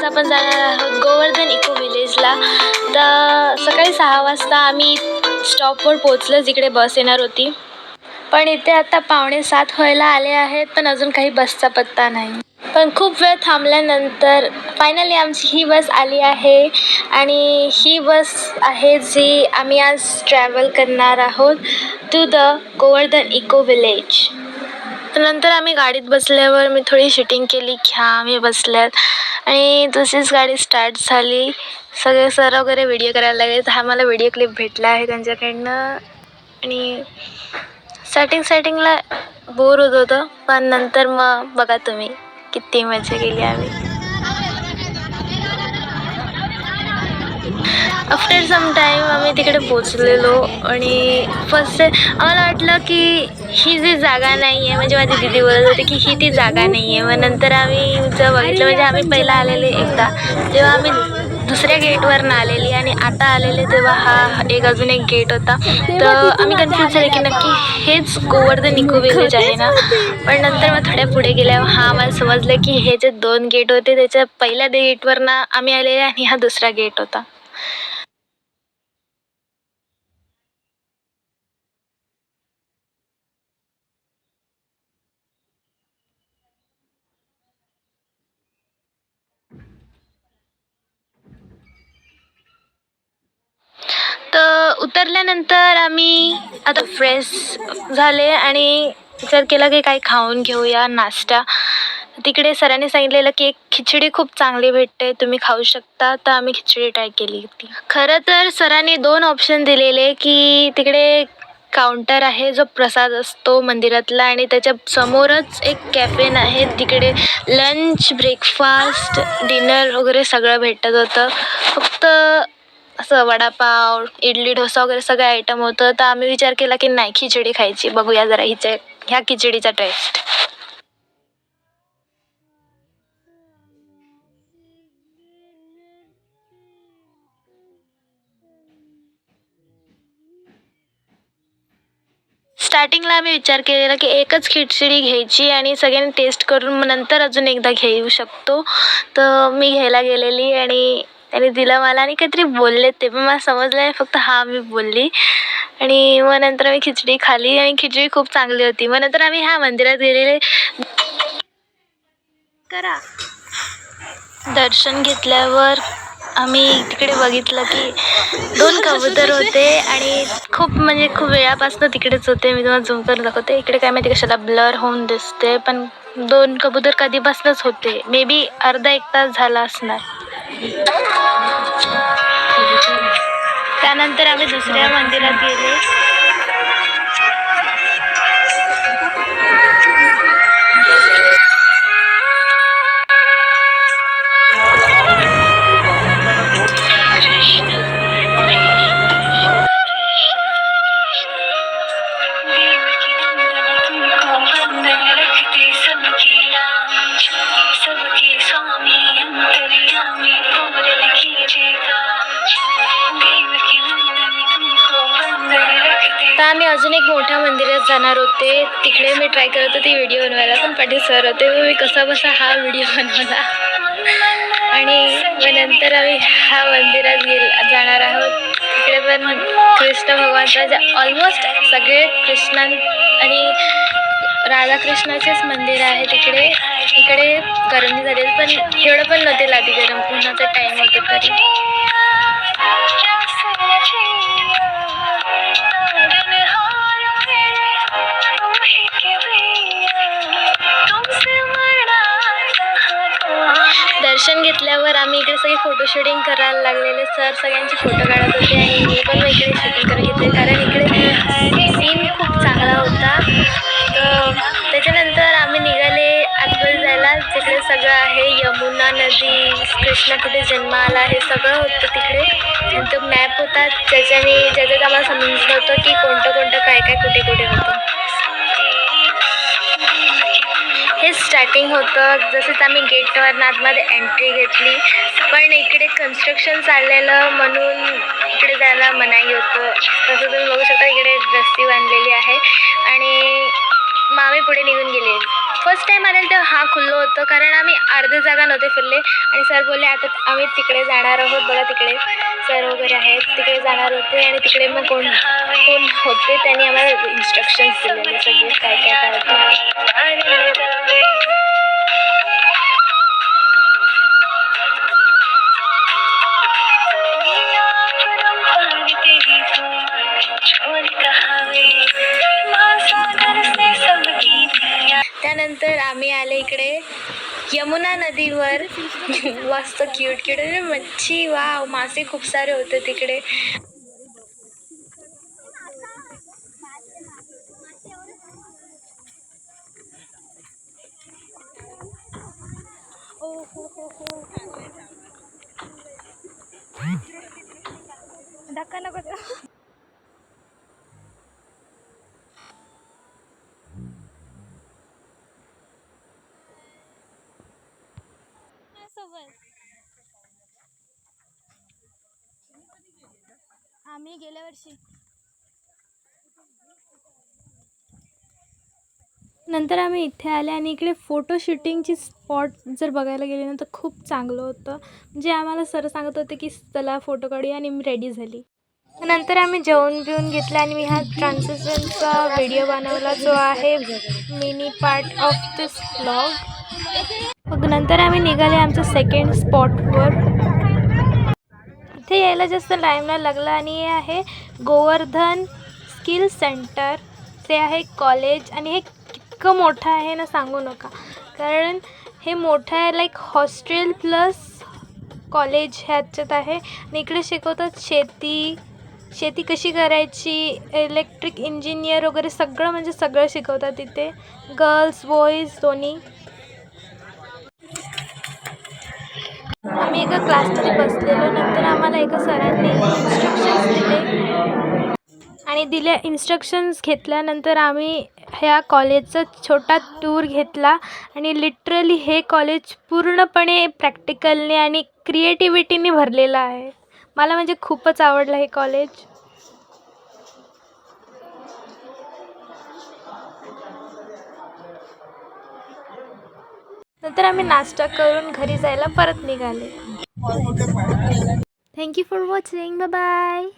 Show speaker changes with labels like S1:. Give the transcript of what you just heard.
S1: आपण जाणार आहोत गोवर्धन इको विलेजला. तर सकाळी 6 वाजता आम्ही स्टॉपवर पोचलो जिकडे बस येणार होती. पण इथे आता 6:45 व्हायला आले आहेत, पण अजून काही बसचा पत्ता नाही. पण खूप वेळ थांबल्यानंतर फायनली आमची ही बस आली आहे आणि ही बस आहे जी आम्ही आज ट्रॅव्हल करणार आहोत to the Govardhan eco village. नंतर आम्ही गाडीत बसल्यावर मी थोडी शूटिंग केली की आम्ही बसल्यात आणि तशीच गाडी स्टार्ट झाली. सगळे सर वगैरे व्हिडिओ करायला लागले. तर हा मला व्हिडिओ क्लिप भेटला आहे त्यांच्याकडनं. आणि स्टार्टिंगला बोर होत होतं, पण नंतर मग बघा तुम्ही किती मजा केली आम्ही. आफ्टर सम टाईम आम्ही तिकडे पोचलेलो आणि फर्स्ट आम्हाला वाटलं की ही जी जागा नाही आहे, म्हणजे माझी दीदी बोलत होती की ही ती जागा नाही आहे. मग नंतर आम्ही जेव्हा बघितलं, म्हणजे आम्ही पहिला आलेले एकदा तेव्हा आम्ही दुसऱ्या गेटवरनं आलेली आणि आता आलेले तेव्हा हा अजून एक गेट होता. तर आम्ही कन्फ्यूज झाले की नक्की हेच गोवर्धन इको विलेज आहे ना. पण नंतर मग थोड्या पुढे गेल्यावर आम्हाला समजलं की हे जे 2 गेट होते त्याच्या पहिल्या गेटवरनं आम्ही आलेले आणि हा दुसरा गेट होता. तर उतरल्यानंतर आम्ही आता फ्रेश झाले आणि विचार केला की काही खाऊन घेऊया नाश्ता. तिकडे सरांनी सांगितलेलं की एक खिचडी खूप चांगली भेटते, तुम्ही खाऊ शकता. तर आम्ही खिचडी ट्राय केली होती. खरं तर सरांनी 2 ऑप्शन दिलेले की तिकडे काउंटर आहे जो प्रसाद असतो मंदिरातला आणि त्याच्या समोरच एक कॅफेन आहे. तिकडे लंच, ब्रेकफास्ट, डिनर वगैरे सगळं भेटत होतं. फक्त असं वडापाव, इडली, डोसा वगैरे सगळे आयटम होतं. तर आम्ही विचार केला की नाही, खिचडी खायची, बघूया जरा ह्या खिचडीचा टेस्ट. स्टार्टिंगला आम्ही विचार केलेला की एकच खिचडी घ्यायची आणि सगळ्यांनी टेस्ट करून मग नंतर अजून एकदा घेऊ शकतो. तर मी घ्यायला गेलेली आणि त्याने दिलं मला आणि काहीतरी बोलले, ते पण मला समजलं नाही, फक्त मी बोलली. आणि मग नंतर मी खिचडी खाल्ली आणि खिचडी खूप चांगली होती. मग नंतर आम्ही मंदिरात गेलेले. दर्शन घेतल्यावर आम्ही तिकडे बघितलं की 2 कबूतर होते आणि खूप वेळापासून तिकडेच होते. मी तुम्हाला झूम करून दाखवते. इकडे काय माहिती कशाला ब्लर होऊन दिसते, पण 2 कबूतर कधीपासूनच होते. मे बी अर्धा 1 तास झाला असणार. त्यानंतर आम्ही दुसऱ्या मंदिरात गेले. तर आम्ही अजून एक मोठ्या मंदिरात जाणार होते. तिकडे मी ट्राय करत होते व्हिडिओ बनवायला, पण पाठी सर होते. मी कसा हा व्हिडिओ बनवला. आणि मग नंतर आम्ही ह्या मंदिरात जाणार आहोत. तिकडे पण कृष्ण भगवानचा ऑलमोस्ट सगळे कृष्ण आणि राधाकृष्णाचेच मंदिर आहे तिकडे. इकडे गरमी झालेली, पण एवढं पण नव्हते आधी गरम, पुन्हाचा टाईम होता तरी. दर्शन घेतल्यावर आम्ही इकडे सगळे फोटो शूटिंग करायला लागलेले. सर सगळ्यांचे फोटो काढत होते आणि मी पण इकडे शूटिंग करून घेतले, कारण इकडे सीन खूप चांगला होता. तर त्याच्यानंतर आम्ही निघाले आतमध्ये जायला, जिकडे सगळं आहे, यमुना नदी, कृष्ण कुठे जन्म आला, हे सगळं होतं तिकडे. नंतर मॅप होता ज्याच्यात आम्हाला समजलं होतं की कोणतं काय कुठे होतं. हे स्टार्टिंग होतं. जसंच आम्ही गेटवर आतमध्ये एंट्री घेतली, पण इकडे कन्स्ट्रक्शन चाललेलं म्हणून इकडे जायला मनाई होतं. तसं तुम्ही बघू शकता, इकडे रस्ती बांधलेली आहे आणि मग आम्ही पुढे निघून गेले. फर्स्ट टाइम आलेलं तेव्हा हा खुल्लं होतं, कारण आम्ही अर्धे जागा नव्हते फिरले आणि सर बोलले आता आम्ही तिकडे जाणार आहोत, बघा तिकडे सर वगैरे आहेत, तिकडे जाणार होते. आणि तिकडे मग कोण कोण होते त्यांनी आम्हाला इन्स्ट्रक्शन्स दिलेले सगळे काय काय करायचं. त्यानंतर आम्ही आले इकडे यमुना नदीवर. मस्त क्यूट क्यूट मच्छी, वाव, मासे खूप सारे होते तिकडे. ओ हो हो हो, धक्का नको देऊ. आम्ही गेल्या वर्षी. नंतर आम्ही इथे आले आणि इकडे फोटो शूटिंगची स्पॉट जर बघायला गेले ना तर खूप चांगलं होतं. म्हणजे आम्हाला सर सांगत होते की चला फोटो काढूया आणि मी रेडी झाली. नंतर आम्ही जेवण बिवून घेतलं आणि मी हा ट्रान्झॅक्शनचा व्हिडिओ बनवला जो आहे mini part of this vlog. मग नंतर आम्ही निघाले आमच्या सेकंड स्पॉटवर. इथे यायला जास्त टाईम नाही लागला आणि हे आहे गोवर्धन स्किल सेंटर. ते आहे कॉलेज आणि हे इतकं मोठं आहे ना सांगू नका, कारण हे मोठं आहे लाईक हॉस्टेल प्लस कॉलेज ह्याच्यात आहे. आणि इकडे शिकवतात शेती कशी करायची, इलेक्ट्रिक इंजिनियर वगैरे सगळं, म्हणजे सगळं शिकवतात इथे, गर्ल्स बॉईज दोन्ही. आम्ही एका क्लासमध्ये बसलेलो. नंतर आम्हाला एका सरांनी इन्स्ट्रक्शन्स दिले आणि इन्स्ट्रक्शन्स घेतल्यानंतर आम्ही ह्या कॉलेजचा छोटा टूर घेतला. आणि लिटरली हे कॉलेज पूर्णपणे प्रॅक्टिकलने आणि क्रिएटिव्हिटीने भरलेलं आहे. मला म्हणजे खूपच आवडलं हे कॉलेज. नंतर आम्ही नाश्ता करून घरी जायला परत निघाले. Thank you for watching. Bye bye.